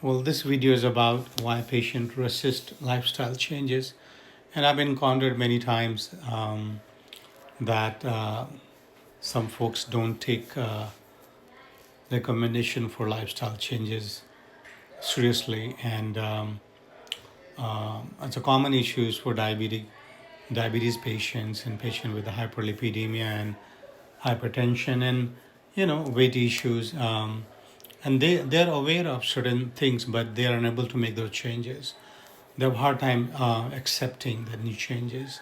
Well, this video is about why patients resist lifestyle changes. And I've encountered many times that some folks don't take recommendation for lifestyle changes seriously. And it's a common issues for diabetes patients and patients with hyperlipidemia and hypertension and, weight issues. And they're aware of certain things, but they are unable to make those changes. They have a hard time accepting the new changes.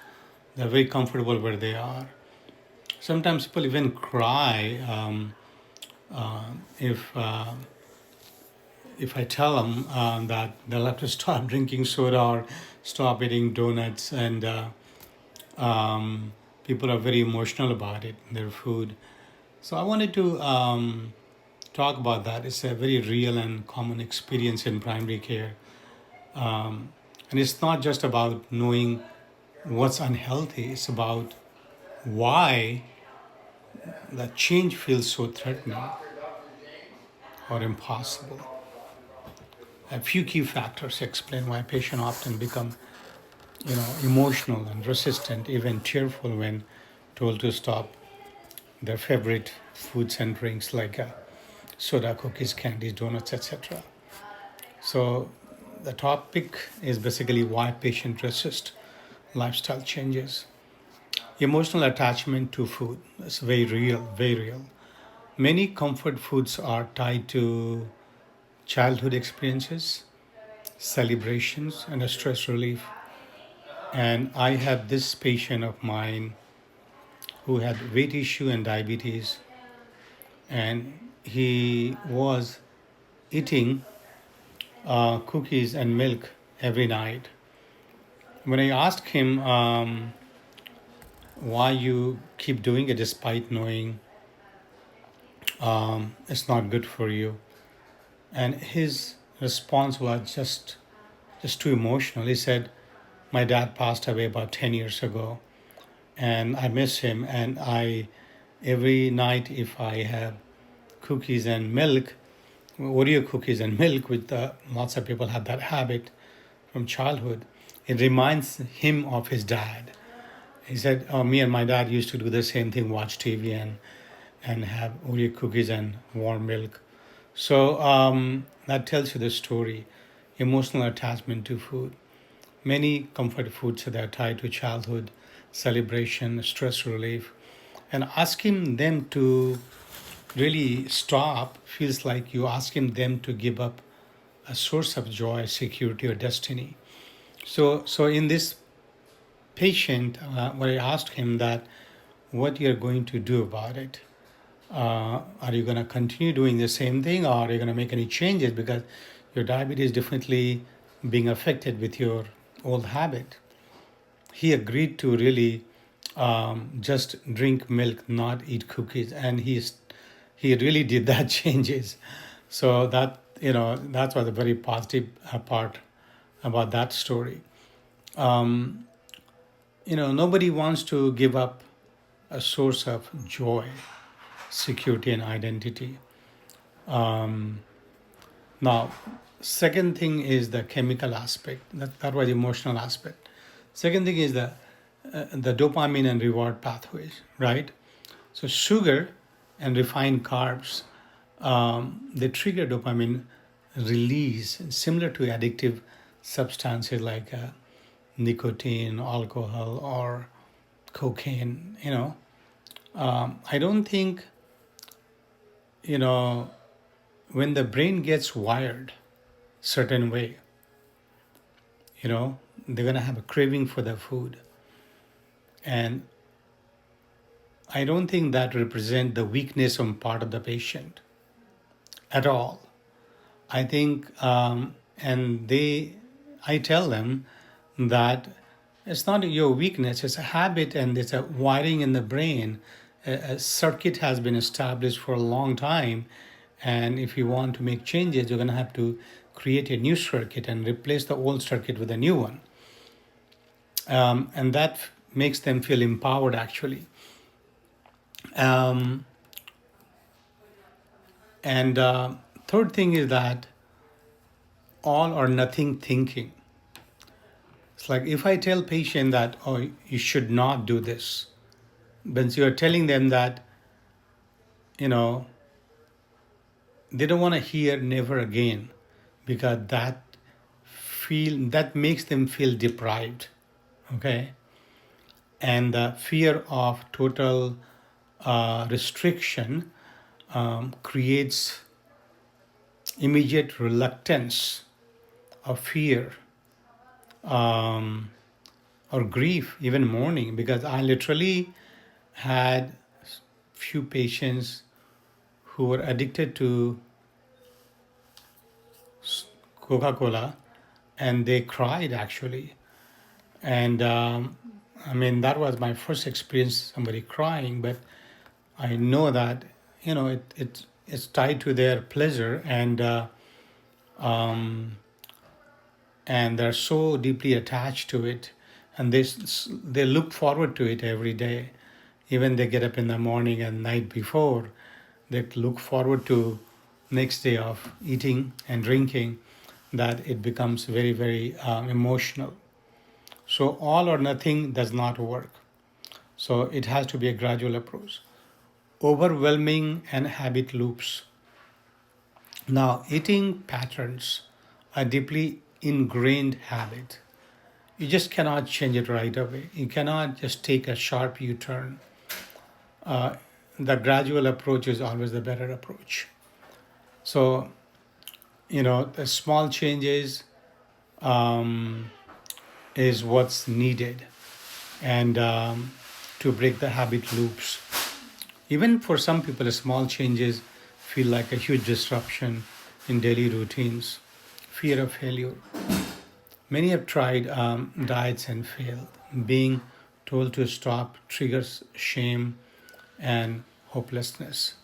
They're very comfortable where they are. Sometimes people even cry if I tell them that they'll have to stop drinking soda or stop eating donuts, and people are very emotional about it, their food. So I wanted to talk about that. It's a very real and common experience in primary care. And it's not just about knowing what's unhealthy, it's about why the change feels so threatening or impossible. A few key factors explain why patients often become, emotional and resistant, even tearful when told to stop their favorite foods and drinks like soda, cookies, candies, donuts, etc. So the topic is basically why patients resist lifestyle changes. Emotional attachment to food is very real, very real. Many comfort foods are tied to childhood experiences, celebrations, and a stress relief. And I had this patient of mine who had weight issue and diabetes, and he was eating cookies and milk every night. When I asked him why you keep doing it despite knowing it's not good for you, and his response was just too emotional. He said, "My dad passed away about 10 years ago, and I miss him. And I, every night, if I have cookies and milk, Oreo cookies and milk, with lots of people have that habit from childhood, it reminds him of his dad." He said, "Oh, me and my dad used to do the same thing, watch TV and have Oreo cookies and warm milk." So that tells you the story. Emotional attachment to food. Many comfort foods that are tied to childhood, celebration, stress relief, and asking them to really stop feels like you asking them to give up a source of joy, security, or destiny. So in this patient, when I asked him that, what you're going to do about it? Are you going to continue doing the same thing, or are you going to make any changes, because your diabetes is definitely being affected with your old habit? He agreed to really just drink milk, not eat cookies, and he really did that changes. So that was a very positive part about that story. Nobody wants to give up a source of joy, security, and identity. Now, second thing is the chemical aspect. That was emotional aspect. Second thing is the dopamine and reward pathways, right? So sugar and refined carbs, they trigger dopamine release, similar to addictive substances like nicotine, alcohol, or cocaine. I don't think, you know when the brain gets wired certain way, they're going to have a craving for the food. And I don't think that represent the weakness on part of the patient at all. I think, I tell them that it's not your weakness, it's a habit, and it's a wiring in the brain. A circuit has been established for a long time, and if you want to make changes, you're going to have to create a new circuit and replace the old circuit with a new one. And that makes them feel empowered, actually. Um, and third thing is that all or nothing thinking. It's like if I tell patient that, oh, you should not do this, but you're telling them that, you know, they don't want to hear never again, because that makes them feel deprived. Okay. And the fear of total restriction creates immediate reluctance or fear, or grief, even mourning, because I literally had few patients who were addicted to Coca-Cola, and they cried actually. And I mean, that was my first experience, somebody crying, but I know that, it's tied to their pleasure, and they're so deeply attached to it, and they look forward to it every day. Even they get up in the morning and night before, they look forward to next day of eating and drinking, that it becomes very, very emotional. So all or nothing does not work. So it has to be a gradual approach. Overwhelming and habit loops. Now, eating patterns are deeply ingrained habit. You just cannot change it right away. You cannot just take a sharp U-turn. The gradual approach is always the better approach. So, the small changes is what's needed, and to break the habit loops. Even for some people, small changes feel like a huge disruption in daily routines. Fear of failure. Many have tried diets and failed. Being told to stop triggers shame and hopelessness.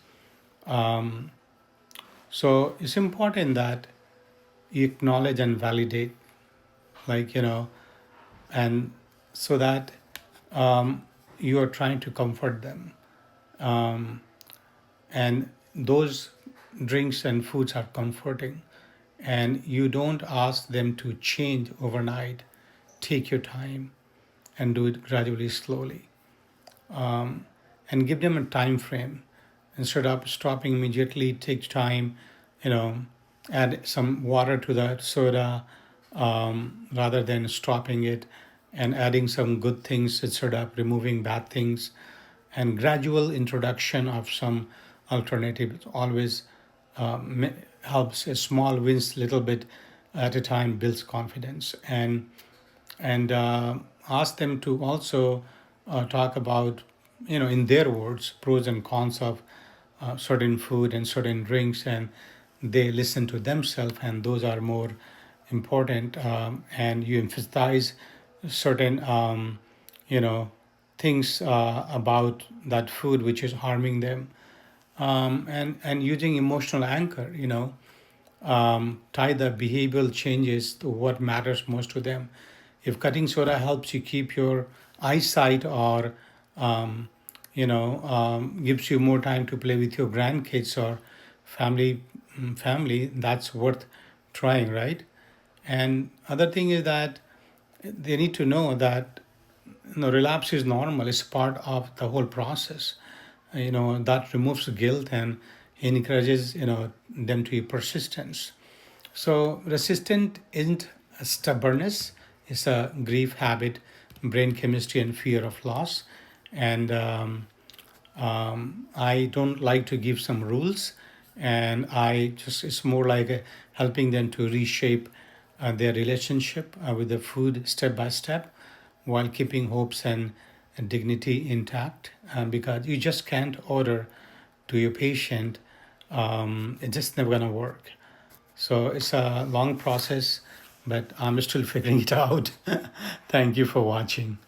So it's important that you acknowledge and validate, like, and so that you are trying to comfort them. And those drinks and foods are comforting, and you don't ask them to change overnight. Take your time and do it gradually, slowly, and give them a time frame. Instead of stopping immediately, take time, you know add some water to that soda, rather than stopping it, and adding some good things instead of removing bad things. And gradual introduction of some alternative always helps. A small wins, little bit at a time, builds confidence. And ask them to also talk about, in their words, pros and cons of certain food and certain drinks, and they listen to themselves, and those are more important. And you emphasize certain you know things about that food which is harming them, and using emotional anchor, tie the behavioral changes to what matters most to them. If cutting soda helps you keep your eyesight, or gives you more time to play with your grandkids or family, that's worth trying, right? And other thing is that they need to know that, relapse is normal. It's part of the whole process. That removes guilt and encourages, them to be persistence. So resistant isn't a stubbornness, it's a grief, habit, brain chemistry, and fear of loss. And I don't like to give some rules, and it's more like helping them to reshape their relationship with the food step by step, while keeping hopes and dignity intact, because you just can't order to your patient. It's just never gonna work. So it's a long process, but I'm still figuring it out. Thank you for watching.